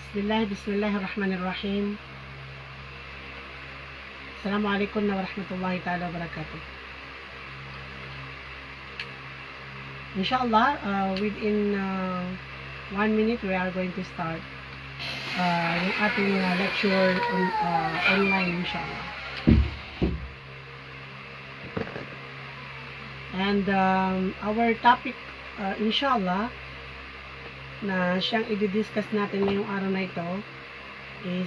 Bismillahirrahmanirrahim. Assalamualaikum warahmatullahi ta'ala wabarakatuh. Inshallah, within 1 minute we are going to start yung ating lecture online, inshallah. And our topic, inshallah, na siyang i-discuss natin ngayong araw na ito is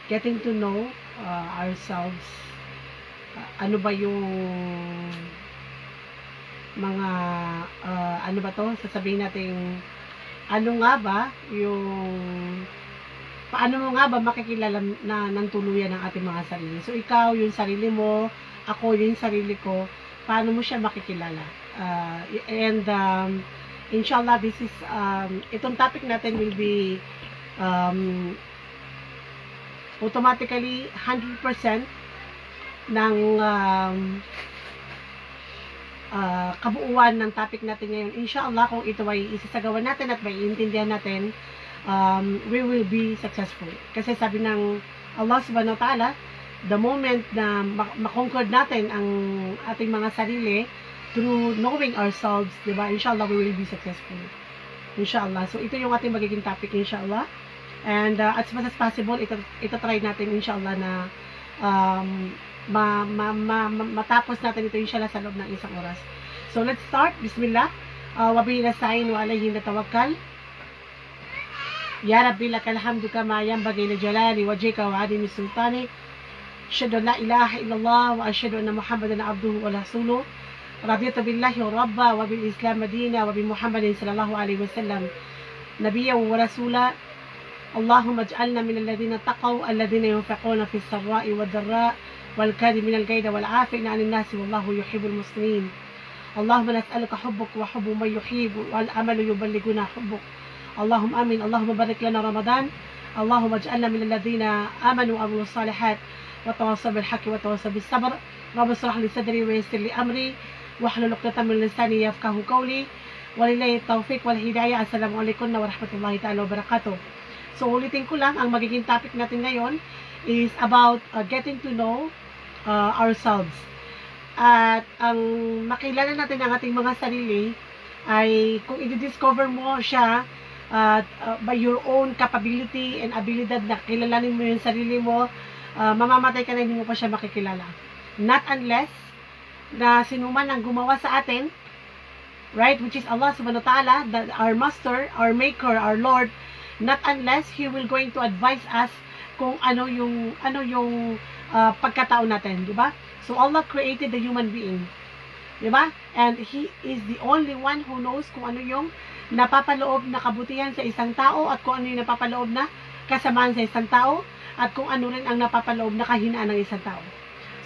getting to know ourselves. Ano ba yung mga ano ba to? Sasabihin natin ano nga ba yung paano mo nga ba makikilala na ng tuluyan ng ating mga sarili. So ikaw yung sarili mo, ako yung sarili ko, paano mo siya makikilala? Inshallah, this is itong topic natin will be automatically 100% ng kabuuan ng topic natin ngayon. Inshallah, kung ito ay isasagawa natin at maiintindihan natin, we will be successful. Kasi sabi ng Allah subhanahu wa ta'ala, the moment na makonquer natin ang ating mga sarili through knowing ourselves, diba? Inshallah, we will be successful. Inshallah. So, ito yung ating magiging topic, inshallah. And as much as possible, ito try natin, inshallah, na matapos natin ito, inshallah, sa loob ng isang oras. So, let's start. Bismillah. Wabihi nasta'in wa alayhi natawakkal. Ya Rabbi, lakal hamdu kama yanbaghi li jalali wajhika wa 'azimi sultanik. Asyhadu an la ilaha illallah wa asyhadu anna Muhammadan abduhu wa rasuluh. رضيت بالله ربا وبالإسلام مدينة وبمحمد صلى الله عليه وسلم نبيا ورسولا اللهم اجعلنا من الذين اتقوا الذين ينفقون في السراء والضراء والكاظمين الغيظ والعافين عن الناس والله يحب المحسنين اللهم نسألك حبك وحب من يحب والعمل يبلغنا حبك اللهم آمين اللهم بارك لنا رمضان اللهم اجعلنا من الذين آمنوا وعملوا الصالحات وتواصوا بالحق وتواصوا بالصبر رب اشرح لي صدري ويسر لي أمري wahlul 'uqdatam min lisani yafqahu qawli walillahi tawfiq wal hidayah. Assalamualaikum warahmatullahi ta'ala wabarakatuh. So ulitin ko lang, ang magiging topic natin ngayon is about getting to know ourselves. At ang makilala natin ang ating mga sarili ay kung i-discover mo siya by your own capability and ability na kilalanin mo yung sarili mo, mamamatay ka na hindi mo pa siya makikilala. Not unless na sinuman ang gumawa sa atin, right, which is Allah subhanahu wa ta'ala, our master, our maker, our Lord, not unless He will going to advise us kung ano yung pagkatao natin, di ba? So Allah created the human being, di ba? And He is the only one who knows kung ano yung napapaloob na kabutihan sa isang tao at kung ano yung napapaloob na kasamaan sa isang tao at kung ano rin ang napapaloob na kahinaan ng isang tao.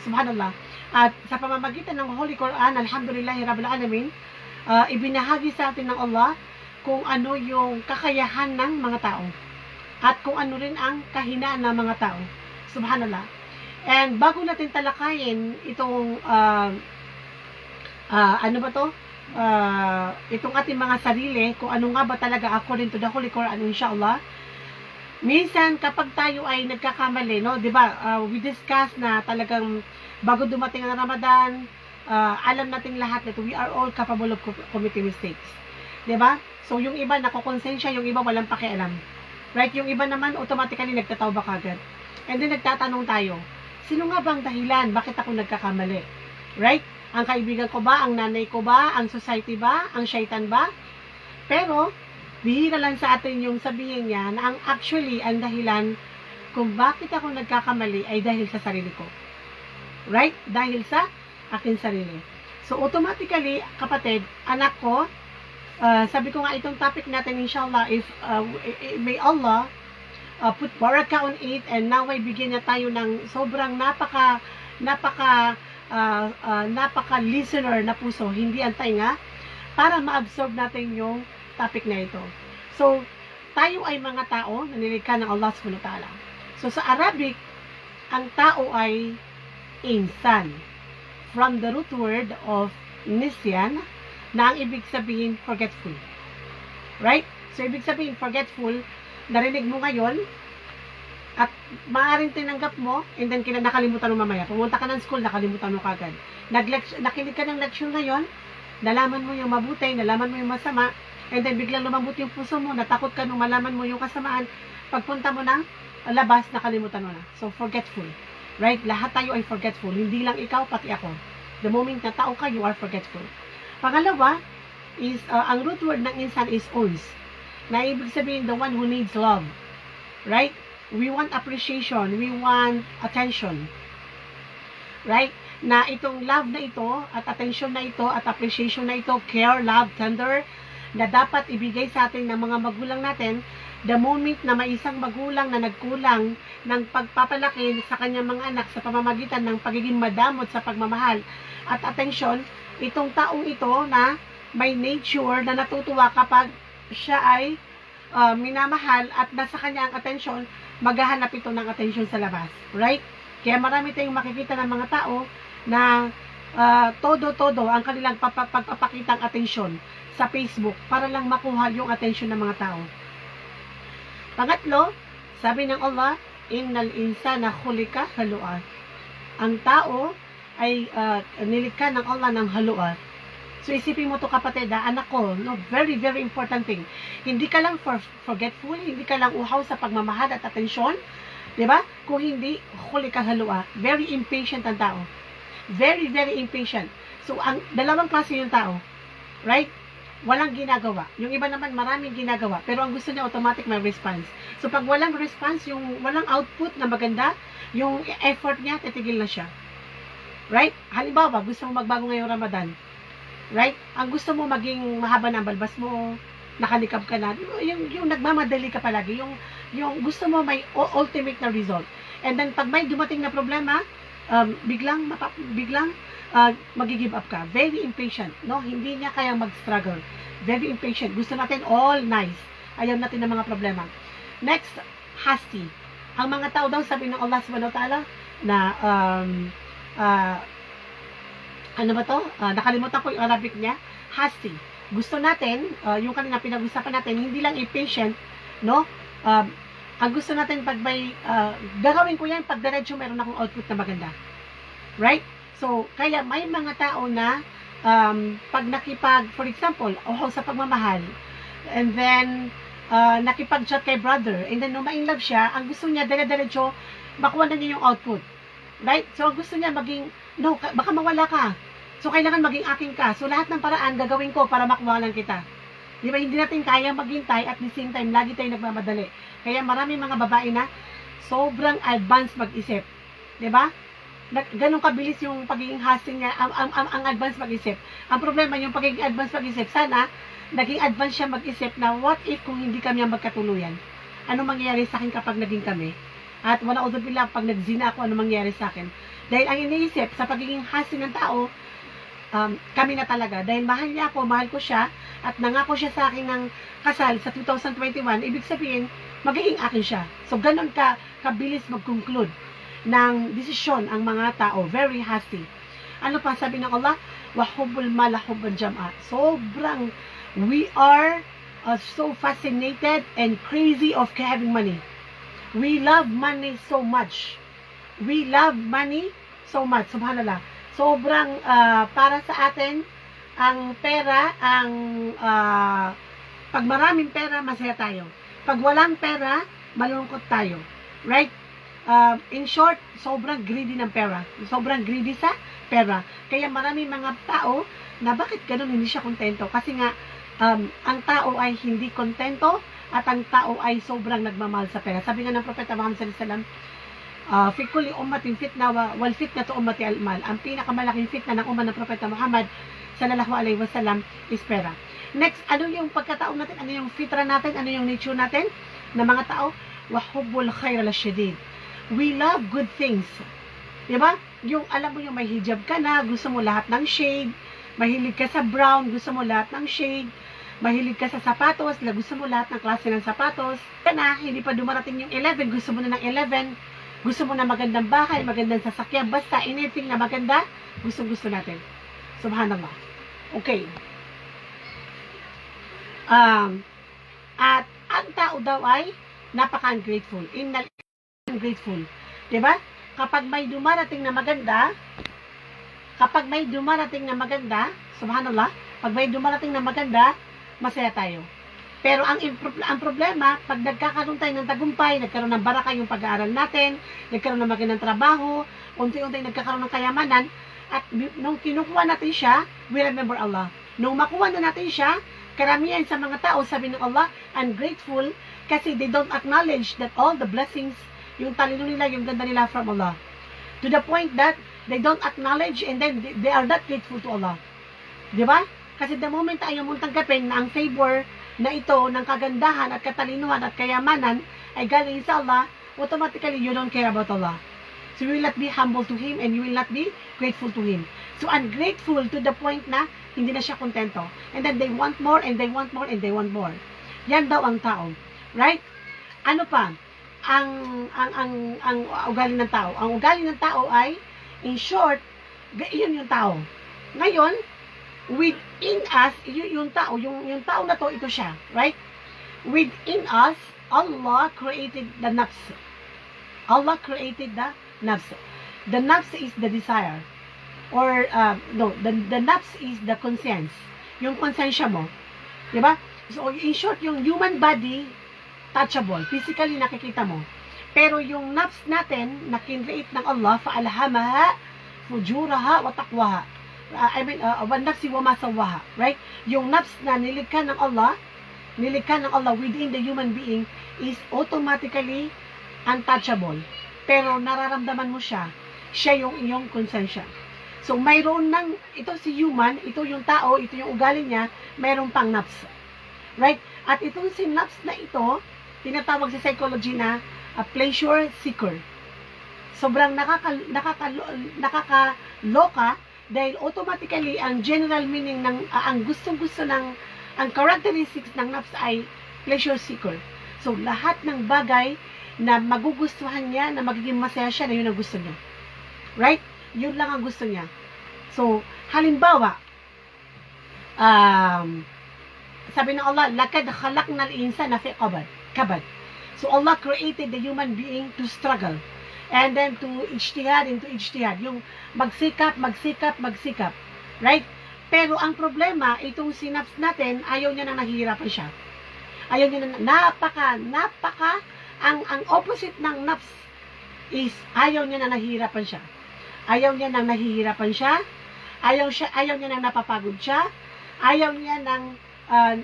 Subhanallah. At sa pamamagitan ng Holy Quran, alhamdulillahi rabbil alamin, ibinahagi sa atin ng Allah kung ano yung kakayahan ng mga tao at kung ano rin ang kahinaan ng mga tao. Subhanallah. And bago natin talakayin itong ano ba to? Itong ating mga sarili, kung ano nga ba talaga according to the Holy Quran, inshallah. Minsan kapag tayo ay nagkakamali, no, 'di ba? We discuss na talagang bago dumating ang Ramadan, alam natin lahat na we are all capable of committing mistakes. 'Di ba? So yung iba nakokonsensya, yung iba walang pakialam. Right? Yung iba naman automatically nagtatawba kagad. And then nagtatanong tayo, sino nga bang dahilan bakit ako nagkakamali? Right? Ang kaibigan ko ba, ang nanay ko ba, ang society ba, ang shaitan ba? Pero bihira lang sa atin yung sabihin niya na ang actually ang dahilan kung bakit ako nagkakamali ay dahil sa sarili ko. Right? Dahil sa akin sarili. So, automatically, kapatid, anak ko, sabi ko nga itong topic natin, inshallah, if may Allah put barakah on it, and now ay bigyan na tayo ng sobrang napaka listener na puso, hindi ang tainga, para ma-absorb natin yung topic na ito. So, tayo ay mga tao na nilikha ng Allah subhanahu wa ta'ala. So, sa Arabic, ang tao ay insan. From the root word of nisyan, na ang ibig sabihin forgetful. Right? So, ibig sabihin, forgetful, narinig mo ngayon, at maaaring tinanggap mo, and then nakalimutan mo mamaya. Pumunta ka ng school, nakalimutan mo kagad. Nakinig ka ng leksyon ngayon, nalaman mo yung mabuti, nalaman mo yung masama, and then biglang lumambot yung puso mo, natakot ka nung malaman mo yung kasamaan, pagpunta mo ng labas, nakalimutan mo na. So, forgetful. Right? Lahat tayo ay forgetful. Hindi lang ikaw, pati ako. The moment na tao ka, you are forgetful. Pangalawa, is, ang root word ng insan is uns. Na ibig sabihin, the one who needs love. Right? We want appreciation. We want attention. Right? Na itong love na ito, at attention na ito, at appreciation na ito, care, love, tender, na dapat ibigay sa atin ng mga magulang natin, the moment na may isang magulang na nagkulang ng pagpapalaki sa kanyang mga anak sa pamamagitan ng pagiging madamot sa pagmamahal at atensyon, itong taong ito na may nature na natutuwa kapag siya ay minamahal at nasa kanya ang atensyon, maghahanap ito ng atensyon sa labas. Right? Kaya marami tayong makikita ng mga tao na todo-todo ang kanilang pagpapakitang atensyon sa Facebook para lang makuha yung atensyon ng mga tao. Pangatlo, sabi ng Allah, innal insana khuliqa halu'a. Ang tao ay nilikha ng Allah ng halu'a. So isipin mo to kapatid, anak ko, no, very very important thing. Hindi ka lang forgetful, hindi ka lang uhaw sa pagmamahal at atensyon, 'di ba? Kung hindi khuliqa halu'a, very impatient ang tao. Very very impatient. So ang dalawang klase yung tao. Right? Walang ginagawa. Yung iba naman maraming ginagawa, pero ang gusto niya automatic may response. So pag walang response, yung walang output na maganda, yung effort niya, titigil na siya. Right? Halimbawa, gusto mo magbago ngayong Ramadan. Right? Ang gusto mo maging mahaba na ang balbas mo, nakalikab ka na, yung nagmamadali ka palagi, yung gusto mo may ultimate na result. And then pag may dumating na problema, biglang magigive up ka. Very impatient, no? Hindi niya kayang mag-struggle. Very impatient. Gusto natin all nice. Ayaw natin ng mga problema. Next, hasty. Ang mga tao daw, sabi ng Allah subhanahu wa ta'ala, na ano ba to? Nakalimutan ko yung Arabic niya. Hasty. Gusto natin, yung kanina pinag-usapan natin, hindi lang impatient, no? Ang gusto natin pag may, gagawin ko yan, pag diretso meron akong output na maganda. Right? So, kaya may mga tao na, pag for example, sa pagmamahal, and then, nakipag-chat kay brother, and then nung ma-inlove siya, ang gusto niya, dire-diretso, makuha na niya yung output. Right? So, ang gusto niya maging, no, baka mawala ka. So, kailangan maging akin ka. So, lahat ng paraan gagawin ko para makuha lang kita. Di ba? Hindi natin kaya maghintay at the same time, lagi tayo nagmamadali. Kaya maraming mga babae na sobrang advanced mag-isip. Di ba? Ganong kabilis yung pagiging hasting niya, ang advanced mag-isip. Ang problema, yung pagiging advanced mag-isip, sana, naging advanced siya mag-isip na what if kung hindi kami ang magkatuluyan? Ano mangyayari sa akin kapag naging kami? At wala o bilang, pag nagzina ako, ano mangyayari sa akin? Dahil ang iniisip, sa pagiging hasting ng tao, kami na talaga. Dahil mahal niya ako, mahal ko siya, at nangako siya sa akin ng kasal sa 2021, ibig sabihin, magiging akin siya. So, ganun kabilis mag-conclude ng desisyon ang mga tao. Very hasty. Ano pa sabi ng Allah? Wahubbul mala hubbul jam'a. Sobrang, we are so fascinated and crazy of having money. We love money so much. We love money so much. Subhanallah. Sobrang para sa atin, ang pera, pag maraming pera, masaya tayo. Pag walang pera, malungkot tayo. Right? In short, sobrang greedy ng pera. Sobrang greedy sa pera. Kaya maraming mga tao na bakit ganun hindi siya kontento? Kasi nga, ang tao ay hindi kontento at ang tao ay sobrang nagmamahal sa pera. Sabi nga ng Propeta Muhammad sallallahu alaihi wasallam, fi kulli ummatin fitna wal fitnatu ummati al-mal. Ang pinakamalaking fitna ng umma ng Propeta Muhammad sallallahu alaihi wasallam is pera. Next, ano yung pagkatao natin? Ano yung fitra natin? Ano yung nature natin na mga tao? Wa hubbul khair al-shadid. We love good things. 'Di ba? Yung alam mo yung may hijab ka na, gusto mo lahat ng shade, mahilig ka sa brown, gusto mo lahat ng shade, mahilig ka sa sapatos, gusto mo lahat ng klase ng sapatos. Kana, hindi pa dumarating yung 11, gusto mo na ng 11. Gusto mo na magandang bahay, magandang sasakyan, basta anything na maganda, gusto natin. Subhanallah. Okay. At ang tao daw ay napaka-ungrateful. Ungrateful. Diba? Kapag may dumarating na maganda, subhanallah, pag may dumarating na maganda, masaya tayo. Pero ang problema, pag nagkakaroon tayo ng tagumpay, nagkaroon ng baraka yung pag-aaral natin, nagkaroon ng magandang trabaho, unti-unti nagkakaroon ng kayamanan, at nung kinukuha natin siya, we remember Allah. Nung makuha na natin siya, karamihan sa mga tao, sabi ng Allah, ungrateful, kasi they don't acknowledge that all the blessings, yung talino nila, yung ganda nila from Allah. To the point that they don't acknowledge and then they are not grateful to Allah. Diba? Kasi the moment ayaw mong tanggapin na ang favor na ito ng kagandahan at katalinuhan at kayamanan ay galing sa Allah, automatically you don't care about Allah. So you will not be humble to Him and you will not be grateful to Him. So ungrateful to the point na hindi na siya kontento. And then they want more and they want more and they want more. Yan daw ang tao. Right? Ano pa? Ang ugali ng tao. Ang ugali ng tao ay, in short, yun yung tao. Ngayon, within us, yung tao na to, ito siya, right? Within us, Allah created the nafs. Allah created the nafs. The nafs is the desire. Or, the nafs is the conscience. Yung konsensya mo. Diba? So, in short, yung human body, touchable. Physically, nakikita mo. Pero yung nafs natin, na kinreate ng Allah, fa'alhamaha, fujuraha, wa taqwaha. Nafsi wa masawaha, right? Yung nafs na nilikha ng Allah within the human being is automatically untouchable. Pero nararamdaman mo siya yung iyong konsensya. So mayroon ng, ito si human, ito yung tao, ito yung ugali niya, mayroon pang nafs. Right? At itong si nafs na ito, tinatawag sa psychology na a pleasure seeker. Sobrang nakakaloka dahil automatically, ang general meaning ng, ang gustong-gusto ng, ang characteristics ng nafs ay pleasure seeker. So, lahat ng bagay na magugustuhan niya, na magiging masaya siya, na yun ang gusto niya. Right? Yun lang ang gusto niya. So, halimbawa, sabi ng Allah, lakad khalaqnal insana fi kabad. So, Allah created the human being to struggle. And then to ijtihad. Yung magsikap. Right? Pero ang problema, itong synapse natin, ayaw niya nang nahihirapan siya. Ayaw niya na, ang opposite ng nafs is, ayaw niya nang nahihirapan siya. Ayaw niya nang napapagod siya. Ayaw niya nang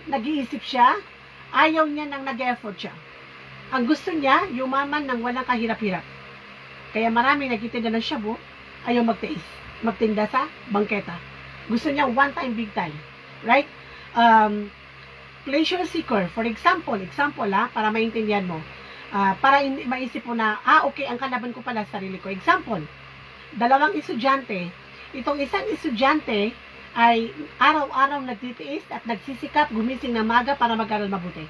nag-iisip siya. Ayaw niya nang nag-effort siya. Ang gusto niya, yumaman ng walang kahirap-hirap. Kaya marami nagtitinda ng shabu, ayaw magtinda sa bangketa. Gusto niya one time, big time. Right? Pleasure seeker, for example, para maintindihan mo, para maisip mo na, okay, ang kalaban ko pala sarili ko. Example, dalawang estudyante. Itong isang estudyante ay araw-araw nagtitiis at nagsisikap, gumising na maga para mag-aral mabuti.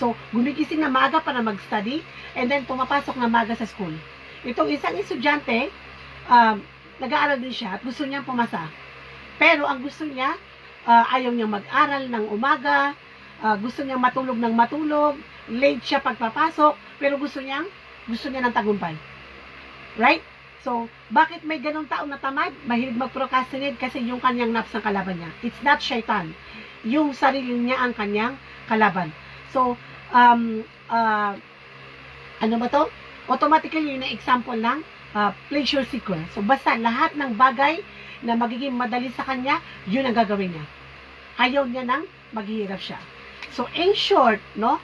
So, gumigising na maga para mag-study, and then pumapasok na maga sa school. Itong isang estudyante, nag-aaral din siya at gusto niyang pumasa. Pero ang gusto niya, ayaw niyang mag-aral ng umaga, gusto niyang matulog ng matulog, late siya pagpapasok, pero gusto niya ng tagumpay. Right? So, bakit may ganong tao na tamad? Mahilig mag-procrastinate kasi yung kanyang nafs ang kalaban niya. It's not shaitan. Yung sarili niya ang kanyang kalaban. So, ano ba to? Automatically, yun ang example ng pleasure seeker. So, basta lahat ng bagay na magiging madali sa kanya, yun ang gagawin niya. Ayaw niya nang maghihirap siya. So, in short, no,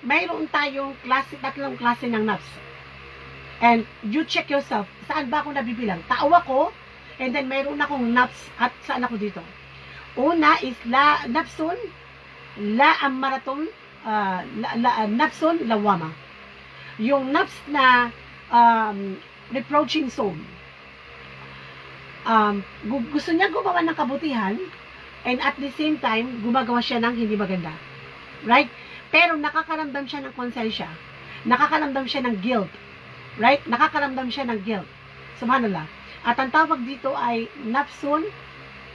mayroon tayong tatlong klase ng nafs. And you check yourself, saan ba ako nabibilang? Tao ako, and then mayroon akong nafs, at saan ako dito? Una is nafsun lawama. Yung nafs na reproaching soul. Gusto niya gumawa ng kabutihan, and at the same time, gumagawa siya ng hindi maganda. Right? Pero nakakaramdam siya ng konsensya. Nakakaramdam siya ng guilt. Right? Nakakaramdam siya ng guilt. Subhanallah. At ang tawag dito ay nafsun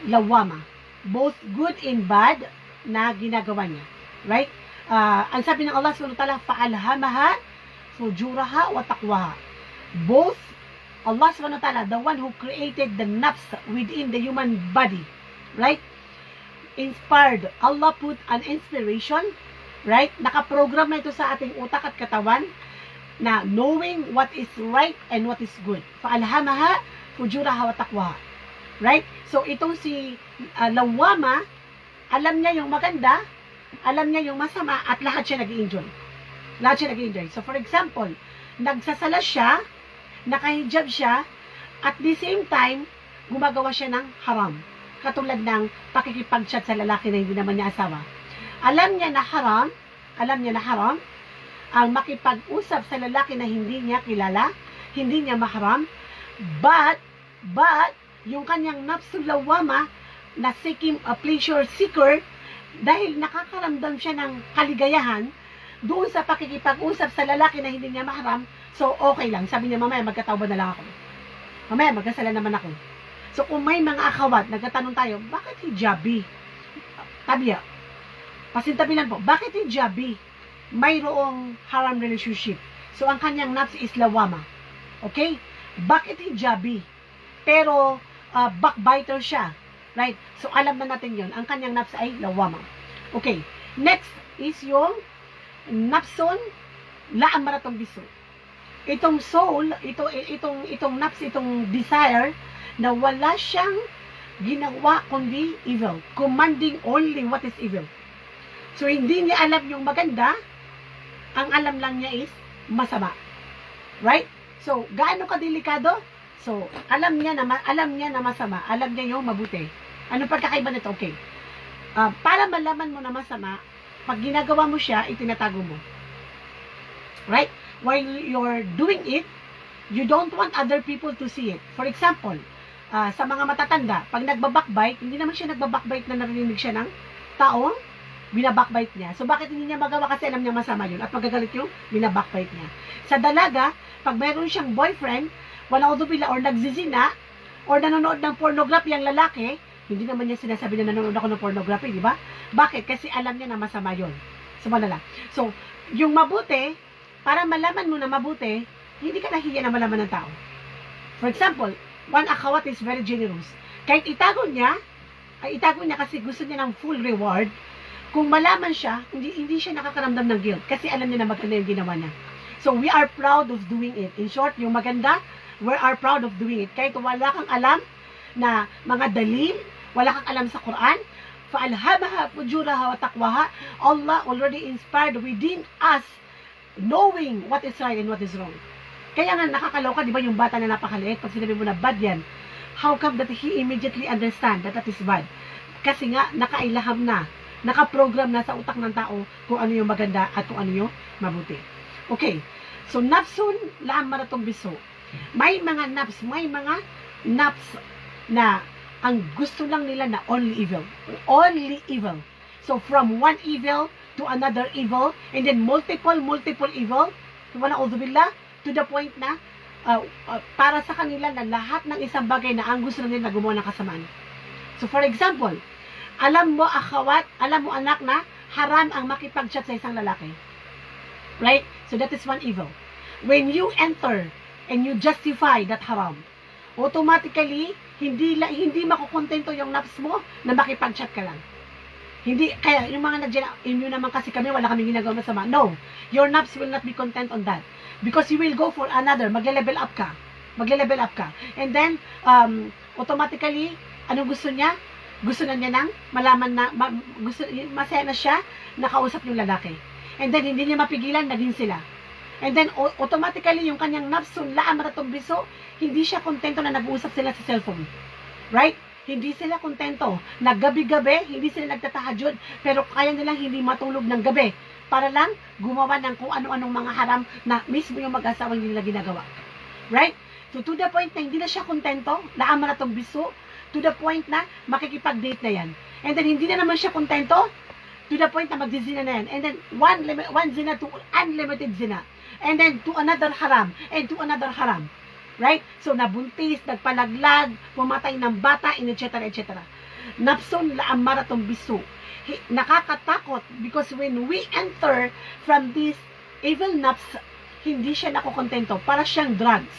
lawama. Both good and bad na ginagawa niya. Right? Ang sabi ng Allah subhanahu wa ta'ala, fa'alhamaha fujuraha wa taqwaha. Both Allah subhanahu wa ta'ala, the one who created the nafs within the human body, right? Inspired. Allah put an inspiration, right? Nakaprogram na ito sa ating utak at katawan na knowing what is right and what is good. Fa'alhamaha fujuraha wa taqwaha. Right? So, itong si Lawama, alam niya yung maganda, alam niya yung masama, at lahat siya nag-i-enjoy. Lahat siya nag-i-enjoy. So, for example, nagsasala siya, nakahijab siya, at the same time, gumagawa siya ng haram. Katulad ng pakikipag-chat sa lalaki na hindi naman niya asawa. Alam niya na haram, ang makipag-usap sa lalaki na hindi niya kilala, hindi niya mahram, but, yung kanyang nafsul lawama na seeking a pleasure seeker, dahil nakakaramdam siya ng kaligayahan doon sa pakikipag-usap sa lalaki na hindi niya mahram, so okay lang. Sabi niya, mamaya magkatawba na lang ako. Mamaya magkasala naman ako. So kung may mga akawat, nagtatanong tayo, bakit hijabi? Tabiya. Pasintabilan po, bakit hijabi? Mayroong haram relationship. So ang kanyang nafs is lawama. Okay? Bakit hijabi? Pero backbiter siya. Right? So, alam na natin yon. Ang kanyang nafs ay lawama. Okay. Next is yung nafsun la'amaratong bisu. Itong soul, itong nafs, itong desire, na wala siyang ginawa kundi evil. Commanding only what is evil. So, hindi niya alam yung maganda, ang alam lang niya is masama. Right? So, gaano kadelikado? So, alam niya na masama, alam niya yung mabuti. Ano pagkakaiba nito? Okay. Para malaman mo na masama, pag ginagawa mo siya, itinatago mo. Right? While you're doing it, you don't want other people to see it. For example, sa mga matatanda, pag nagbabakbite, hindi naman siya nagbabakbite na narinig siya ng taong binabakbite niya. So, bakit hindi niya magawa? Kasi alam niya masama yun. At magagalit yung binabakbite niya. Sa dalaga, pag mayroon siyang boyfriend, wala udubila or nagzizina or nanonood ng pornography ang lalaki, hindi naman niya sinasabi na nanonood ako ng pornography, di ba? Bakit? Kasi alam niya na masama yun. So, malala. So, yung mabuti, para malaman mo na mabuti, hindi ka nahiya na malaman ng tao. For example, one akhawat is very generous. Kahit itago niya kasi gusto niya ng full reward. Kung malaman siya, hindi siya nakakaramdam ng guilt kasi alam niya na maganda yung ginawa niya. So, we are proud of doing it. In short, yung maganda, we are proud of doing it. Kahit wala kang alam na mga dalil, wala kang alam sa Quran, fa'alhamaha fujuraha wa taqwaha, Allah already inspired within us knowing what is right and what is wrong. Kaya nga nakakaloka, di ba, yung bata na napakaliit, pag sinabi mo na bad yan, how come that he immediately understand that is bad? Kasi nga, nakailaham na, nakaprogram na sa utak ng tao kung ano yung maganda at kung ano yung mabuti. Okay, so nafsun la'amaratong bisu. May mga nafs na ang gusto lang nila na only evil. Only evil. So from one evil to another evil, and then multiple evil, wa'na'udzubillah, to the point na para sa kanila na lahat ng isang bagay na ang gusto nila na gumawa ng kasamaan. So for example, alam mo akhawat, alam mo anak na haram ang makipag-chat sa isang lalaki. Right? So that is one evil. When you enter and you justify that haram, automatically, hindi makukontento yung nafs mo na makipag-chat ka lang. Hindi, kaya yung mga immune naman kasi kami, wala kaming ginagawa masama. No, your nafs will not be content on that. Because you will go for another, magle-level up ka. And then, automatically, anong gusto niya? Gusto na niya nang malaman na, masaya na siya, nakausap yung lalaki. And then, hindi niya mapigilan, naging sila. And then, automatically, yung kanyang nafsun, la'amaratong bisu, hindi siya kontento na nag-uusap sila sa cellphone. Right? Hindi sila kontento. Naggabi-gabi, hindi sila nagtatahajud, pero kaya nilang hindi matulog ng gabi para lang gumawa ng kung ano-anong mga haram na mismo yung mag-asawang hindi nila ginagawa. Right? So, to the point na hindi na siya kontento, la'amaratong bisu, to the point na makikipag-date na yan. And then, hindi na naman siya kontento, to the point na magzizina na yan. And then, one zina to unlimited zina. And then, to another haram. And to another haram. Right? So, nabuntis, nagpalaglag, pumatay ng bata, etc. Nafsun la'amaratong bisu. nakakatakot because when we enter from this evil nafs, hindi siya nakokontento. Para siyang drugs.